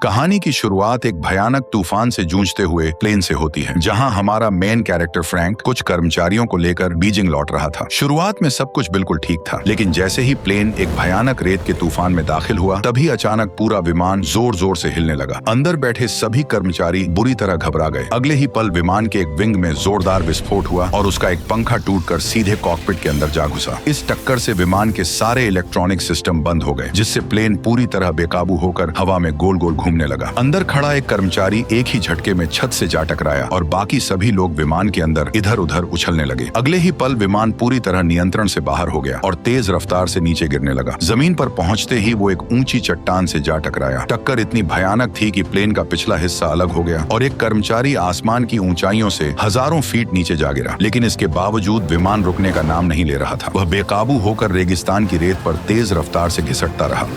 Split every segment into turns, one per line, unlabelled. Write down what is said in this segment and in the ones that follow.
कहानी की शुरुआत एक भयानक तूफान से जूझते हुए प्लेन से होती है, जहां हमारा मेन कैरेक्टर फ्रैंक कुछ कर्मचारियों को लेकर बीजिंग लौट रहा था। शुरुआत में सब कुछ बिल्कुल ठीक था, लेकिन जैसे ही प्लेन एक भयानक रेत के तूफान में दाखिल हुआ, तभी अचानक पूरा विमान जोर जोर से हिलने लगा। अंदर बैठे सभी कर्मचारी बुरी तरह घबरा गए। अगले ही पल विमान के एक विंग में जोरदार विस्फोट हुआ और उसका एक पंखा टूटकर सीधे कॉकपिट के अंदर जा घुसा। इस टक्कर से विमान के सारे इलेक्ट्रॉनिक सिस्टम बंद हो गए, जिससे प्लेन पूरी तरह बेकाबू होकर हवा में गोल गोल घूमने लगा। अंदर खड़ा एक कर्मचारी एक ही झटके में छत से जा टकराया और बाकी सभी लोग विमान के अंदर इधर उधर उछलने लगे। अगले ही पल विमान पूरी तरह नियंत्रण से बाहर हो गया और तेज रफ्तार से नीचे गिरने लगा। जमीन पर पहुंचते ही वो एक ऊंची चट्टान से जा टकराया। टक्कर इतनी भयानक थी कि प्लेन का पिछला हिस्सा अलग हो गया और एक कर्मचारी आसमान की ऊंचाइयों से हजारों फीट नीचे जा गिरा। लेकिन इसके बावजूद विमान रुकने का नाम नहीं ले रहा था। वह बेकाबू होकर रेगिस्तान की रेत पर तेज रफ्तार से घिसटता रहा।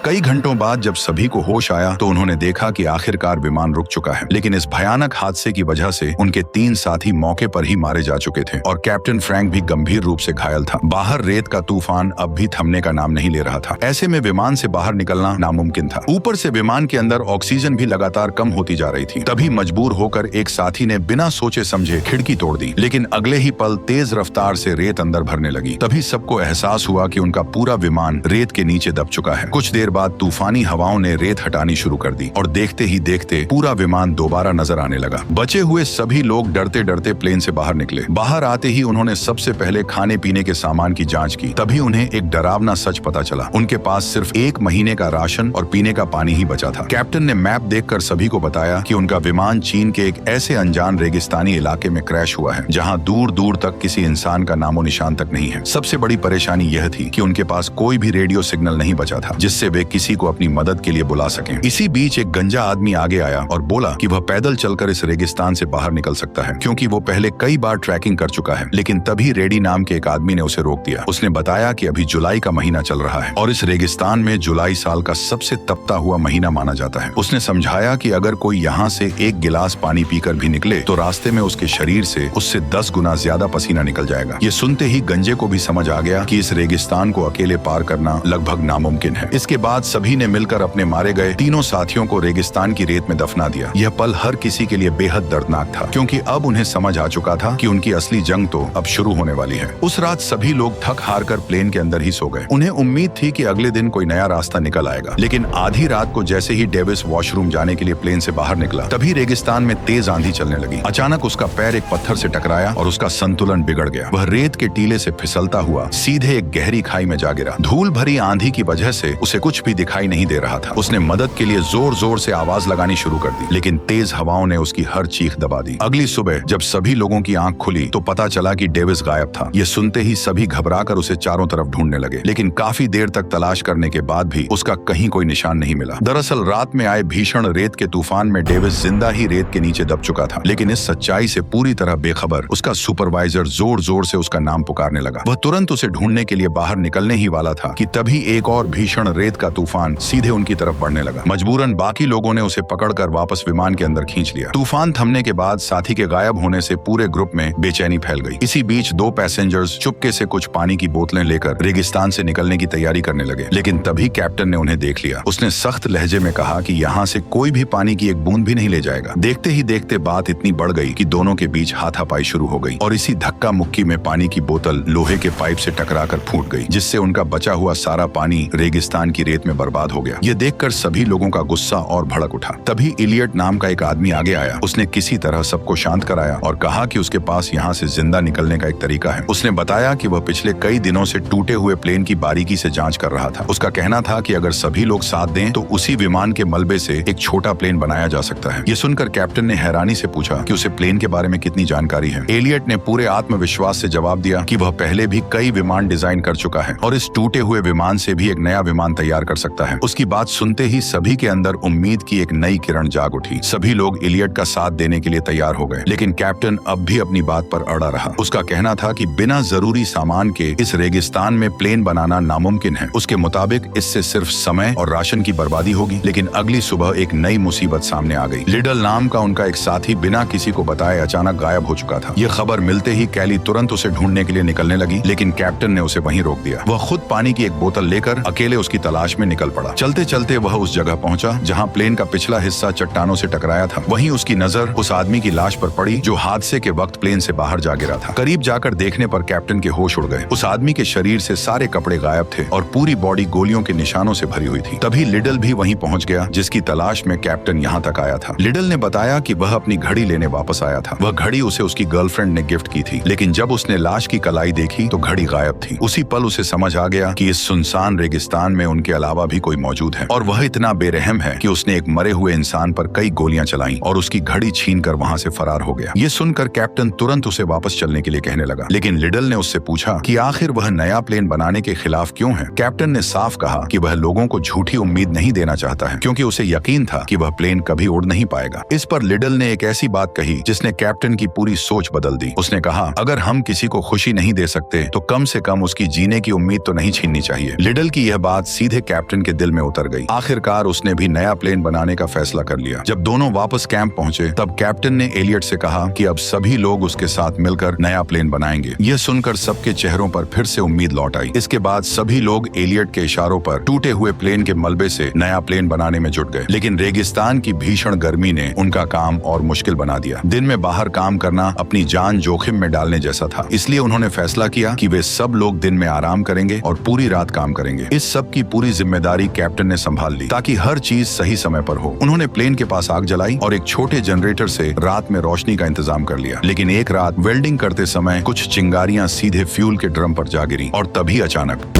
कई घंटों बाद जब सभी को होश आया तो उन्होंने देखा कि आखिरकार विमान रुक चुका है। लेकिन इस भयानक हादसे की वजह से उनके 3 साथी मौके पर ही मारे जा चुके थे और कैप्टन फ्रैंक भी गंभीर रूप से घायल था। बाहर रेत का तूफान अब भी थमने का नाम नहीं ले रहा था। ऐसे में विमान से बाहर निकलना नामुमकिन था। ऊपर से विमान के अंदर ऑक्सीजन भी लगातार कम होती जा रही थी। तभी मजबूर होकर एक साथी ने बिना सोचे समझे खिड़की तोड़ दी। लेकिन अगले ही पल तेज रफ्तार से रेत अंदर भरने लगी। तभी सबको एहसास हुआ कि उनका पूरा विमान रेत के नीचे दब चुका है। कुछ देर बाद तूफानी हवाओं ने रेत हटानी शुरू कर दी और देखते ही देखते पूरा विमान दोबारा नजर आने लगा। बचे हुए सभी लोग डरते डरते प्लेन से बाहर निकले। बाहर आते ही उन्होंने सबसे पहले खाने पीने के सामान की जांच की। तभी उन्हें एक डरावना सच पता चला। उनके पास सिर्फ 1 महीने का राशन और पीने का पानी ही बचा था। कैप्टन ने मैप देखकर सभी को बताया कि उनका विमान चीन के एक ऐसे अनजान रेगिस्तानी इलाके में क्रैश हुआ है, जहाँ दूर दूर तक किसी इंसान का नामो निशान तक नहीं है। सबसे बड़ी परेशानी यह थी कि उनके पास कोई भी रेडियो सिग्नल नहीं बचा था, जिससे वे किसी को अपनी मदद के लिए बुला सकें। इसी बीच एक गंजा आदमी आगे आया और बोला कि वह पैदल चलकर इस रेगिस्तान से बाहर निकल सकता है, क्योंकि वो पहले कई बार ट्रैकिंग कर चुका है। लेकिन तभी रेडी नाम के एक आदमी ने उसे रोक दिया। उसने बताया कि अभी जुलाई का महीना चल रहा है और इस रेगिस्तान में जुलाई साल का सबसे तपता हुआ महीना माना जाता है। उसने समझाया कि अगर कोई यहाँ से 1 गिलास पानी पीकर भी निकले तो रास्ते में उसके शरीर से उससे 10 गुना ज्यादा पसीना निकल जाएगा। ये सुनते ही गंजे को भी समझ आ गया कि इस रेगिस्तान को अकेले पार करना लगभग नामुमकिन है। इसके बाद सभी ने मिलकर अपने मारे गए तीनों साथियों को रेगिस्तान की रेत में दफना दिया। यह पल हर किसी के लिए बेहद दर्दनाक था, क्योंकि अब उन्हें समझ आ चुका था कि उनकी असली जंग तो अब शुरू होने वाली है। उस रात सभी लोग थक हार कर प्लेन के अंदर ही सो गए। उन्हें उम्मीद थी कि अगले दिन कोई नया रास्ता निकल आएगा। लेकिन आधी रात को जैसे ही डेविस वॉशरूम जाने के लिए प्लेन से बाहर निकला, तभी रेगिस्तान में तेज आंधी चलने लगी। अचानक उसका पैर एक पत्थर से टकराया और उसका संतुलन बिगड़ गया। वह रेत के टीले से फिसलता हुआ सीधे एक गहरी खाई में जा गिरा। धूल भरी आंधी की वजह से उसे कुछ भी दिखाई नहीं दे रहा था। उसने मदद के लिए जोर जोर से आवाज लगानी शुरू कर दी, लेकिन तेज हवाओं ने उसकी हर चीख दबा दी। अगली सुबह जब सभी लोगों की आंख खुली तो पता चला कि डेविस गायब था। ये सुनते ही सभी घबराकर उसे चारों तरफ ढूंढने लगे, लेकिन काफी देर तक तलाश करने के बाद भी उसका कहीं कोई निशान नहीं मिला। दरअसल रात में आए भीषण रेत के तूफान में डेविस जिंदा ही रेत के नीचे दब चुका था। लेकिन इस सच्चाई से पूरी तरह बेखबर उसका सुपरवाइजर जोर जोर से उसका नाम पुकारने लगा। वह तुरंत उसे ढूंढने के लिए बाहर निकलने ही वाला था कि तभी एक और भीषण रेत का तूफान सीधे उनकी तरफ बढ़ने लगा। मजबूरन बाकी लोगों ने उसे पकड़कर वापस विमान के अंदर खींच लिया। तूफान थमने के बाद साथी के गायब होने से पूरे ग्रुप में बेचैनी फैल गई। इसी बीच 2 पैसेंजर्स चुपके से कुछ पानी की बोतलें लेकर रेगिस्तान से निकलने की तैयारी करने लगे। लेकिन तभी कैप्टन ने उन्हें देख लिया। उसने सख्त लहजे में कहा कि यहाँ से कोई भी पानी की एक बूंद भी नहीं ले जाएगा। देखते ही देखते बात इतनी बढ़ गई कि दोनों के बीच हाथापाई शुरू हो गई और इसी धक्का मुक्की में पानी की बोतल लोहे के पाइप से टकराकर फूट गई, जिससे उनका बचा हुआ सारा पानी रेगिस्तान की रेत में बर्बाद हो गया। ये देखकर सभी लोगों का गुस्सा और भड़क उठा। तभी इलियट नाम का एक आदमी आगे आया। उसने किसी तरह सबको शांत कराया और कहा कि उसके पास यहाँ से जिंदा निकलने का एक तरीका है। उसने बताया कि वह पिछले कई दिनों से टूटे हुए प्लेन की बारीकी से जांच कर रहा था। उसका कहना था कि अगर सभी लोग साथ दें तो उसी विमान के मलबे से एक छोटा प्लेन बनाया जा सकता है। ये सुनकर कैप्टन ने हैरानी से पूछा कि उसे प्लेन के बारे में कितनी जानकारी है। एलियट ने पूरे आत्मविश्वास से जवाब दिया कि वह पहले भी कई विमान डिजाइन कर चुका है और इस टूटे हुए विमान से भी एक नया विमान तैयार कर सकता है। उसकी बात सुनते ही सभी के अंदर उम्मीद की एक नई किरण जाग उठी। सभी लोग एलियट का साथ देने के लिए तैयार हो गए, लेकिन कैप्टन अब भी अपनी बात पर अड़ा रहा। उसका कहना था कि बिना जरूरी सामान के इस रेगिस्तान में प्लेन बनाना नामुमकिन है। उसके मुताबिक इससे सिर्फ समय और राशन की बर्बादी होगी। लेकिन अगली सुबह एक नई मुसीबत सामने आ गई। लिडल नाम का उनका एक साथी बिना किसी को बताए अचानक गायब हो चुका था। यह खबर मिलते ही कैली तुरंत उसे ढूंढने के लिए निकलने लगी, लेकिन कैप्टन ने उसे वहीं रोक दिया। वह खुद पानी की एक बोतल लेकर अकेले उसकी तलाश में निकल पड़ा। चलते चलते वह उस जगह पहुंचा जहां प्लेन का पिछला हिस्सा चट्टानों से टकराया था। वहीं उसकी नजर उस आदमी की लाश पर पड़ी जो हादसे के वक्त प्लेन से बाहर जा गिरा था। करीब जाकर देखने पर कैप्टन के होश उड़ गए। उस आदमी के शरीर से सारे कपड़े गायब थे और पूरी बॉडी गोलियों के निशानों से भरी हुई थी। तभी लिडल भी वहीं पहुंच गया जिसकी तलाश में कैप्टन यहाँ तक आया था। लिडल ने बताया कि वह अपनी घड़ी लेने वापस आया था। वह घड़ी उसे उसकी गर्लफ्रेंड ने गिफ्ट की थी, लेकिन जब उसने लाश की कलाई देखी तो घड़ी गायब थी। उसी पल उसे समझ आ गया कि इस सुनसान रेगिस्तान में उनके अलावा भी कोई मौजूद है और वह इतना बेरहम है कि उसने एक मरे हुए इंसान पर कई गोलियां चलाई और उसकी घड़ी छीनकर वहां से फरार हो गया। ये सुनकर कैप्टन तुरंत उसे वापस चलने के लिए कहने लगा, लेकिन लिडल ने उससे पूछा कि आखिर वह नया प्लेन बनाने के खिलाफ क्यों है। कैप्टन ने साफ कहा कि वह लोगों को झूठी उम्मीद नहीं देना चाहता है, क्योंकि उसे यकीन था कि वह प्लेन कभी उड़ नहीं पाएगा। इस पर लिडल ने एक ऐसी बात कही जिसने कैप्टन की पूरी सोच बदल दी। उसने कहा, अगर हम किसी को खुशी नहीं दे सकते तो कम से कम उसकी जीने की उम्मीद तो नहीं छीननी चाहिए। लिडल की यह बात सीधे कैप्टन के दिल में उतर गई। आखिरकार उसने भी नया प्लेन बनाने का फैसला कर लिया। जब दोनों वापस कैंप पहुंचे तब कैप्टन ने एलियट से कहा कि अब सभी लोग उसके साथ मिलकर नया प्लेन बनाएंगे। यह सुनकर सबके चेहरों पर फिर से उम्मीद लौट आई। इसके बाद सभी लोग एलियट के इशारों पर टूटे हुए प्लेन के मलबे से नया प्लेन बनाने में जुट गए। लेकिन रेगिस्तान की भीषण गर्मी ने उनका काम और मुश्किल बना दिया। दिन में बाहर काम करना अपनी जान जोखिम में डालने जैसा था, इसलिए उन्होंने फैसला किया कि वे सब लोग दिन में आराम करेंगे और पूरी रात काम करेंगे। इस सब की पूरी जिम्मेदारी कैप्टन ने संभाल ली ताकि हर चीज सही समय पर हो। उन्होंने प्लेन के पास आग जलाई और एक छोटे जनरेटर से रात में रोशनी का इंतजाम कर लिया। लेकिन एक रात वेल्डिंग करते समय कुछ चिंगारियां सीधे फ्यूल के ड्रम पर जा गिरी और तभी अचानक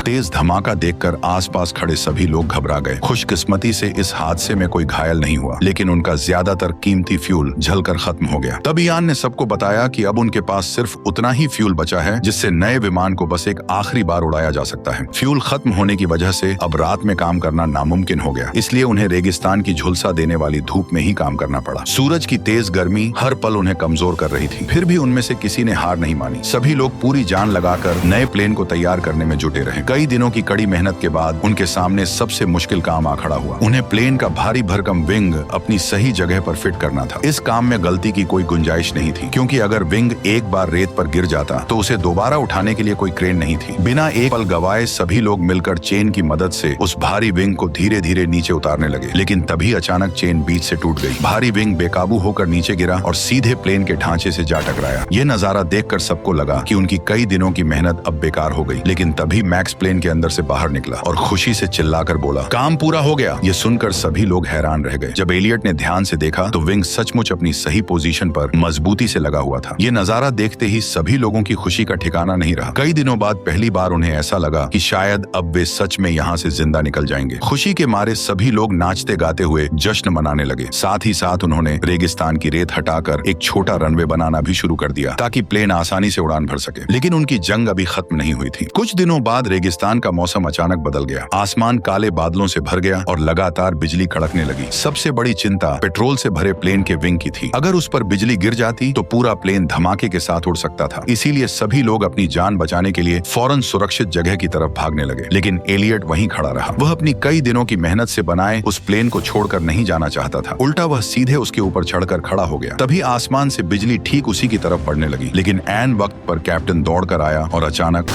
तेज धमाका देखकर आसपास खड़े सभी लोग घबरा गए। खुशकिस्मती से इस हादसे में कोई घायल नहीं हुआ, लेकिन उनका ज्यादातर कीमती फ्यूल जलकर खत्म हो गया। तब इयान ने सबको बताया कि अब उनके पास सिर्फ उतना ही फ्यूल बचा है जिससे नए विमान को बस एक आखिरी बार उड़ाया जा सकता है। फ्यूल खत्म होने की वजह से अब रात में काम करना नामुमकिन हो गया, इसलिए उन्हें रेगिस्तान की झुलसा देने वाली धूप में ही काम करना पड़ा। सूरज की तेज गर्मी हर पल उन्हें कमजोर कर रही थी, फिर भी उनमें से किसी ने हार नहीं मानी। सभी लोग पूरी जान लगाकर नए प्लेन को तैयार करने में जुटे रहे। कई दिनों की कड़ी मेहनत के बाद उनके सामने सबसे मुश्किल काम आ खड़ा हुआ। उन्हें प्लेन का भारी भरकम विंग अपनी सही जगह पर फिट करना था। इस काम में गलती की कोई गुंजाइश नहीं थी, क्योंकि अगर विंग एक बार रेत पर गिर जाता तो उसे दोबारा उठाने के लिए कोई क्रेन नहीं थी। बिना एक पल गवाए सभी लोग मिलकर चेन की मदद से उस भारी विंग को धीरे धीरे नीचे उतारने लगे। लेकिन तभी अचानक चेन बीच से टूट गई। भारी विंग बेकाबू होकर नीचे गिरा और सीधे प्लेन के ढांचे से जा टकराया। यह नजारा देखकर सबको लगा कि उनकी कई दिनों की मेहनत अब बेकार हो गई। लेकिन तभी मैक्स प्लेन के अंदर से बाहर निकला और खुशी से चिल्लाकर बोला, काम पूरा हो गया। ये सुनकर सभी लोग हैरान रह गए। जब एलियट ने ध्यान से देखा तो विंग सचमुच अपनी सही पोजीशन पर मजबूती से लगा हुआ था। ये नजारा देखते ही सभी लोगों की खुशी का ठिकाना नहीं रहा। कई दिनों बाद पहली बार उन्हें ऐसा लगा कि शायद अब वे सच में यहाँ से जिंदा निकल जाएंगे। खुशी के मारे सभी लोग नाचते गाते हुए जश्न मनाने लगे। साथ ही साथ उन्होंने रेगिस्तान की रेत हटाकर एक छोटा रनवे बनाना भी शुरू कर दिया ताकि प्लेन आसानी से उड़ान भर सके। लेकिन उनकी जंग अभी खत्म नहीं हुई थी। कुछ दिनों बाद रेगिस्तान का मौसम अचानक बदल गया। आसमान काले बादलों से भर गया और लगातार बिजली कड़कने लगी। सबसे बड़ी चिंता पेट्रोल से भरे प्लेन के विंग की थी। अगर उस पर बिजली गिर जाती तो पूरा प्लेन धमाके के साथ उड़ सकता था। इसीलिए सभी लोग अपनी जान बचाने के लिए फौरन सुरक्षित जगह की तरफ भागने लगे। लेकिन एलियट वहीं खड़ा रहा। वह अपनी कई दिनों की मेहनत से बनाए उस प्लेन को छोड़कर नहीं जाना चाहता था। उल्टा वह सीधे उसके ऊपर चढ़कर खड़ा हो गया। तभी आसमान से बिजली ठीक उसी की तरफ पड़ने लगी। लेकिन ऐन वक्त पर कैप्टन दौड़कर आया और अचानक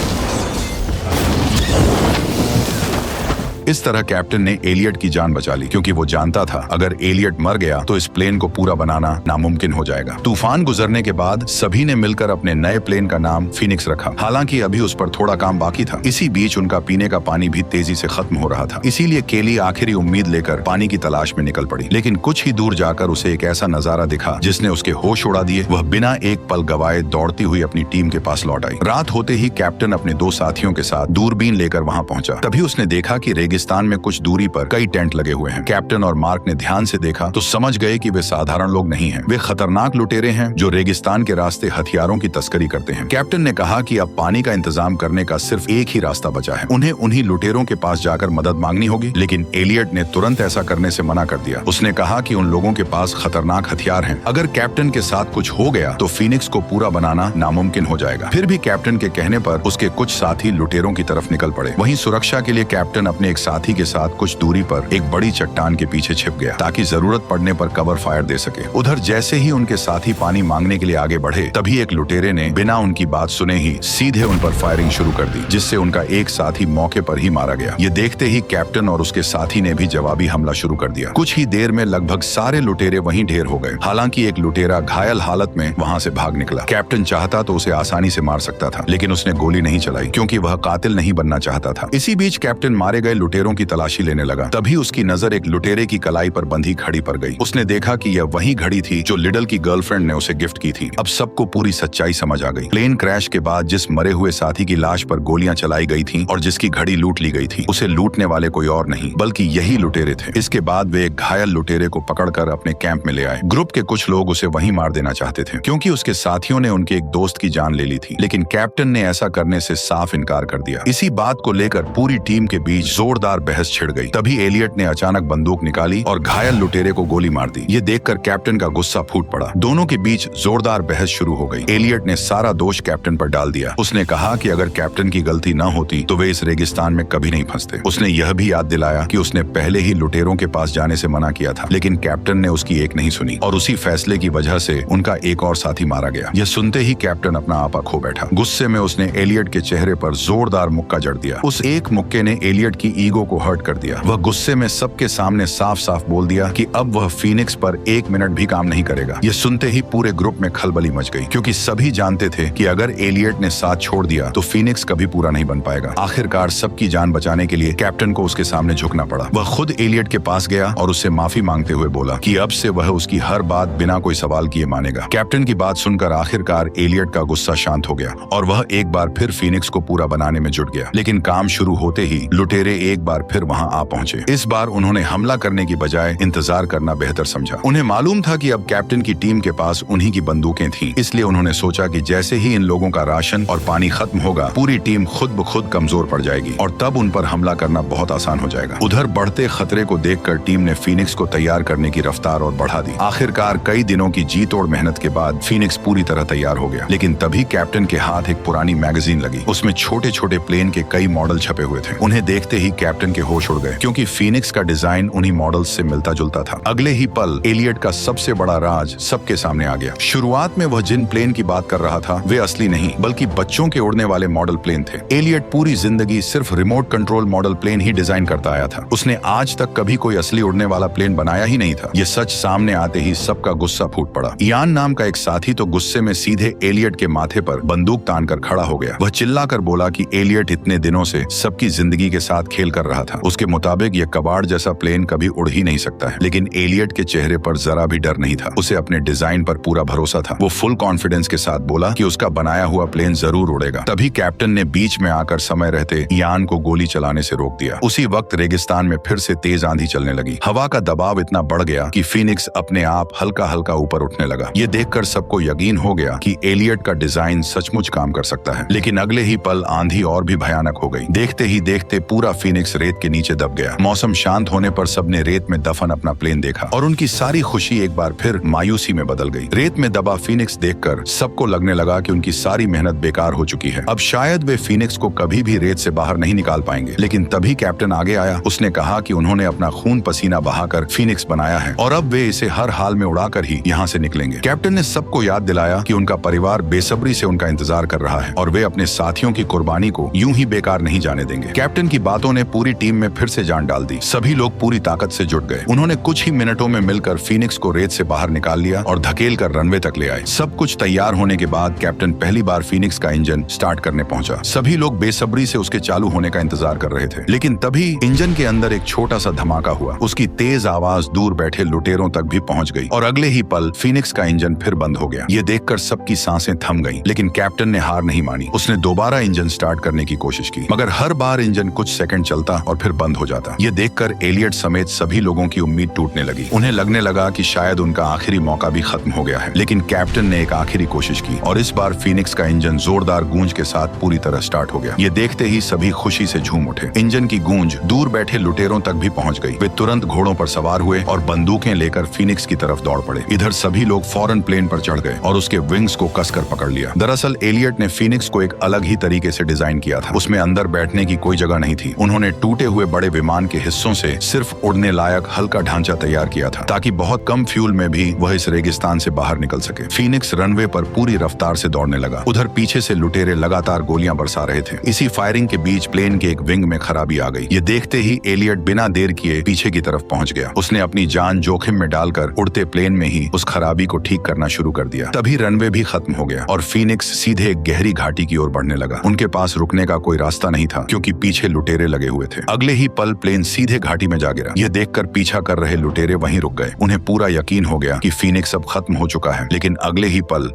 इस तरह कैप्टन ने एलियट की जान बचा ली, क्योंकि वो जानता था अगर एलियट मर गया तो इस प्लेन को पूरा बनाना नामुमकिन हो जाएगा। तूफान गुजरने के बाद सभी ने मिलकर अपने नए प्लेन का नाम फिनिक्स रखा। हालांकि अभी उस पर थोड़ा काम बाकी था। इसी बीच उनका पीने का पानी भी तेजी से खत्म हो रहा था। इसीलिए केली आखिरी उम्मीद लेकर पानी की तलाश में निकल पड़ी। लेकिन कुछ ही दूर जाकर उसे एक ऐसा नजारा दिखा जिसने उसके होश उड़ा दिए। वह बिना एक पल गवाए दौड़ती हुई अपनी टीम के पास लौट आई। रात होते ही कैप्टन अपने दो साथियों के साथ दूरबीन लेकर वहां पहुंचा। तभी उसने देखा कि रेगिस्तान में कुछ दूरी पर कई टेंट लगे हुए हैं। कैप्टन और मार्क ने ध्यान से देखा तो समझ गए कि वे साधारण लोग नहीं हैं। वे खतरनाक लुटेरे हैं जो रेगिस्तान के रास्ते हथियारों की तस्करी करते हैं। कैप्टन ने कहा कि अब पानी का इंतजाम करने का सिर्फ एक ही रास्ता बचा है, उन्हें उन्हीं लुटेरों के पास जाकर मदद मांगनी होगी। लेकिन एलियट ने तुरंत ऐसा करने से मना कर दिया। उसने कहा कि उन लोगों के पास खतरनाक हथियार हैं। अगर कैप्टन के साथ कुछ हो गया तो फीनिक्स को पूरा बनाना नामुमकिन हो जाएगा। फिर भी कैप्टन के कहने पर उसके कुछ साथी लुटेरों की तरफ निकल पड़े। वहीं सुरक्षा के लिए कैप्टन अपने एक साथी के साथ कुछ दूरी पर एक बड़ी चट्टान के पीछे छिप गया ताकि जरूरत पड़ने पर कवर फायर दे सके। उधर जैसे ही उनके साथी पानी मांगने के लिए आगे बढ़े तभी एक लुटेरे ने बिना उनकी बात सुने ही सीधे उन पर फायरिंग शुरू कर दी, जिससे उनका एक साथी मौके पर ही मारा गया। ये देखते ही कैप्टन और उसके साथी ने भी जवाबी हमला शुरू कर दिया। कुछ ही देर में लगभग सारे लुटेरे वहीं ढेर हो गए। हालांकि एक लुटेरा घायल हालत में वहां से भाग निकला। कैप्टन चाहता तो उसे आसानी से मार सकता था, लेकिन उसने गोली नहीं चलाई क्योंकि वह कातिल नहीं बनना चाहता था। इसी बीच कैप्टन मारे गए लुटेरों की तलाशी लेने लगा। तभी उसकी नजर एक लुटेरे की कलाई पर बंधी घड़ी पर गई। उसने देखा कि यह वही घड़ी थी जो लिडल की गर्लफ्रेंड ने उसे गिफ्ट की थी। अब सबको पूरी सच्चाई समझ आ गई। प्लेन क्रैश के बाद जिस मरे हुए साथी की लाश पर गोलियां चलाई गई थी और जिसकी घड़ी लूट ली गई थी, उसे लूटने वाले कोई और नहीं बल्कि यही लुटेरे थे। इसके बाद वे एक घायल लुटेरे को पकड़कर अपने कैंप में ले आए। ग्रुप के कुछ लोग उसे वहीं मार देना चाहते थे क्योंकि उसके साथियों ने उनके एक दोस्त की जान ले ली थी, लेकिन कैप्टन ने ऐसा करने से साफ इनकार कर दिया। इसी बात को लेकर पूरी टीम के बीच जोरदार बहस छिड़ गई। तभी एलियट ने अचानक बंदूक निकाली और घायल लुटेरे को गोली मार दी। ये देखकर कैप्टन का गुस्सा फूट पड़ा। दोनों के बीच जोरदार बहस शुरू हो गई। एलियट ने सारा दोष कैप्टन पर डाल दिया। उसने कहा कि अगर कैप्टन की गलती न होती तो वे इस रेगिस्तान में कभी नहीं फंसते। उसने यह भी याद दिलाया कि उसने पहले ही लुटेरों के पास जाने से मना किया था, लेकिन कैप्टन ने उसकी एक नहीं सुनी और उसी फैसले की वजह से उनका एक और साथी मारा गया। यह सुनते ही कैप्टन अपना आपा खो बैठा। गुस्से में उसने एलियट के चेहरे पर जोरदार मुक्का जड़ दिया। उस एक मुक्के ने एलियट की ईगो को हर्ट कर दिया। वह गुस्से में सबके सामने साफ साफ बोल दिया कि अब वह फीनिक्स पर 1 मिनट भी काम नहीं करेगा। यह सुनते ही पूरे ग्रुप में खलबली मच गई क्योंकि सभी जानते थे कि अगर एलियट ने साथ छोड़ दिया तो फीनिक्स कभी पूरा नहीं बन पाएगा। आखिरकार सबकी जान बचाने के लिए कैप्टन को उसके सामने झुकना पड़ा। वह खुद एलियट के पास गया और उससे माफी मांगते हुए बोला कि अब से वह उसकी हर बात बिना कोई सवाल किए मानेगा। कैप्टन की बात सुनकर आखिरकार एलियट का गुस्सा शांत हो गया और वह एक बार फिर फीनिक्स को पूरा बनाने में जुट गया। लेकिन काम शुरू होते ही लुटेरे एक बार फिर वहां आ पहुंचे। इस बार उन्होंने हमला करने की बजाय इंतजार करना बेहतर समझा। उन्हें मालूम था कि अब कैप्टन की टीम के पास उन्हीं की बंदूकें थीं, इसलिए उन्होंने सोचा कि जैसे ही इन लोगों का राशन और पानी खत्म होगा पूरी टीम खुद ब खुद कमजोर पड़ जाएगी और तब उन पर हमला करना बहुत आसान हो जाएगा। उधर बढ़ते खतरे को देखकर टीम ने फीनिक्स को तैयार करने की रफ्तार और बढ़ा दी। आखिरकार कई दिनों की जी तोड़ मेहनत के बाद फीनिक्स पूरी तरह तैयार हो गया। लेकिन तभी कैप्टन के हाथ एक पुरानी मैगजीन लगी। उसमें छोटे छोटे प्लेन के कई मॉडल छपे हुए थे। उन्हें देखते ही कैप्टन के होश उड़ गए क्योंकि फीनिक्स का डिजाइन उन्हीं मॉडल्स से मिलता जुलता था। अगले ही पल एलियट का सबसे बड़ा राज सबके सामने आ गया। शुरुआत में वह जिन प्लेन की बात कर रहा था वे असली नहीं बल्कि बच्चों के उड़ने वाले मॉडल प्लेन थे। एलियट पूरी जिंदगी सिर्फ रिमोट कंट्रोल मॉडल प्लेन ही डिजाइन करता आया था। उसने आज तक कभी कोई असली उड़ने वाला प्लेन बनाया ही नहीं था। ये सच सामने आते ही सबका गुस्सा फूट पड़ा। इयान नाम का एक साथी तो गुस्से में सीधे एलियट के माथे पर बंदूक तानकर खड़ा हो गया। वह चिल्लाकर बोला कि एलियट इतने दिनों से सबकी जिंदगी के साथ खेल कर रहा था। उसके मुताबिक यह कबाड़ जैसा प्लेन कभी उड़ ही नहीं सकता है। लेकिन एलियट के चेहरे पर जरा भी डर नहीं था। उसे अपने डिजाइन पर पूरा भरोसा था। वो फुल कॉन्फिडेंस के साथ बोला कि उसका बनाया हुआ प्लेन जरूर उड़ेगा। तभी कैप्टन ने बीच में आकर समय रहते इयान को गोली चलाने से रोक दिया। उसी वक्त रेगिस्तान में फिर से तेज आंधी चलने लगी। हवा का दबाव इतना बढ़ गया कि फीनिक्स अपने आप हल्का हल्का ऊपर उठने लगा। ये देखकर सबको यकीन हो गया कि एलियट का डिजाइन सचमुच काम कर सकता है। लेकिन अगले ही पल आंधी और भी भयानक हो गई। देखते ही देखते पूरा फीनिक्स रेत के नीचे दब गया। मौसम शांत होने पर सबने रेत में दफन अपना प्लेन देखा और उनकी सारी खुशी एक बार फिर मायूसी में बदल गई। रेत में दबा फीनिक्स देखकर सबको लगने लगा कि उनकी सारी मेहनत बेकार हो चुकी है। अब शायद वे फीनिक्स को कभी भी रेत से बाहर नहीं निकाल पाएंगे। लेकिन तभी कैप्टन आगे आया। उसने कहा कि उन्होंने अपना खून पसीना बहाकर फीनिक्स बनाया है और अब वे इसे हर हाल में उड़ाकर ही यहाँ से निकलेंगे। कैप्टन ने सबको याद दिलाया कि उनका परिवार बेसब्री से उनका इंतजार कर रहा है और वे अपने साथियों की कुर्बानी को यूं ही बेकार नहीं जाने देंगे। कैप्टन की बातों ने पूरी टीम में फिर से जान डाल दी। सभी लोग पूरी ताकत से जुट गए। उन्होंने कुछ ही मिनटों में मिलकर फीनिक्स को रेत से बाहर निकाल लिया और धकेल कर रनवे तक ले आए। सब कुछ तैयार होने के बाद कैप्टन पहली बार फीनिक्स का इंजन स्टार्ट करने पहुंचा। सभी लोग बेसब्री से उसके चालू होने का इंतजार कर रहे थे। लेकिन तभी इंजन के अंदर एक छोटा सा धमाका हुआ। उसकी तेज आवाज दूर बैठे लुटेरों तक भी पहुंच गई और अगले ही पल फीनिक्स का इंजन फिर बंद हो गया। ये देखकर सबकी सांसें थम गईं। लेकिन कैप्टन ने हार नहीं मानी। उसने दोबारा इंजन स्टार्ट करने की कोशिश की, मगर हर बार इंजन कुछ सेकंड चलता खोलता और फिर बंद हो जाता। ये देखकर एलियट समेत सभी लोगों की उम्मीद टूटने लगी। उन्हें लगने लगा कि शायद उनका आखिरी मौका भी खत्म हो गया है। लेकिन कैप्टन ने एक आखिरी कोशिश की और इस बार फीनिक्स का इंजन जोरदार गूंज के साथ पूरी तरह स्टार्ट हो गया। ये देखते ही सभी खुशी से झूम उठे। इंजन की गूंज दूर बैठे लुटेरों तक भी पहुंच गई। वे तुरंत घोड़ों पर सवार हुए और बंदूकें लेकर फीनिक्स की तरफ दौड़ पड़े। इधर सभी लोग फौरन प्लेन पर चढ़ गए और उसके विंग्स को कसकर पकड़ लिया। दरअसल एलियट ने फीनिक्स को एक अलग ही तरीके से डिजाइन किया था। उसमें अंदर बैठने की कोई जगह नहीं थी। उन्होंने टूटे हुए बड़े विमान के हिस्सों से सिर्फ उड़ने लायक हल्का ढांचा तैयार किया था ताकि बहुत कम फ्यूल में भी वह इस रेगिस्तान से बाहर निकल सके। फीनिक्स रनवे पर पूरी रफ्तार से दौड़ने लगा। उधर पीछे से लुटेरे लगातार गोलियां बरसा रहे थे। इसी फायरिंग के बीच प्लेन के एक विंग में खराबी आ गई। ये देखते ही एलियट बिना देर किए पीछे की तरफ पहुंच गया। उसने अपनी जान जोखिम में डालकर उड़ते प्लेन में ही उस खराबी को ठीक करना शुरू कर दिया। तभी रनवे भी खत्म हो गया और फीनिक्स सीधे एक गहरी घाटी की ओर बढ़ने लगा। उनके पास रुकने का कोई रास्ता नहीं था क्योंकि पीछे लुटेरे लगे हुए थे। अगले ही पल प्लेन सीधे घाटी में जा गिरा। यह देखकर पीछा कर रहे लुटेरे वहीं रुक गए। उन्हें पूरा यकीन हो गया कि फीनिक्स अब खत्म हो चुका है। लेकिन अगले ही पल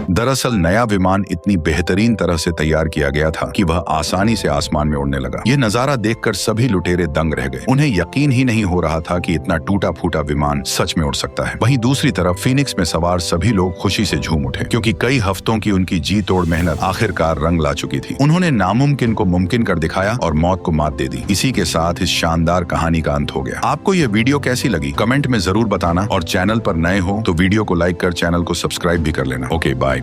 दरअसल नया विमान इतनी बेहतरीन तरह से तैयार किया गया था कि वह आसानी से आसमान में उड़ने लगा। यह नजारा देखकर सभी लुटेरे दंग रह गए। उन्हें यकीन ही नहीं हो रहा था कि इतना टूटा फूटा विमान सच में उड़ सकता है। वहीं दूसरी तरफ फीनिक्स में सवार सभी लोग खुशी से झूम उठे क्योंकि कई हफ्तों की उनकी जी तोड़ मेहनत आखिरकार रंग ला चुकी थी। उन्होंने नामुमकिन को मुमकिन कर दिखाया और मौत को मात दे दी। इसी के साथ इस शानदार कहानी का अंत हो गया। आपको यह वीडियो कैसी लगी कमेंट में जरूर बताना और चैनल पर नए हो तो वीडियो को लाइक कर चैनल को सब्सक्राइब भी कर लेना। Okay bye.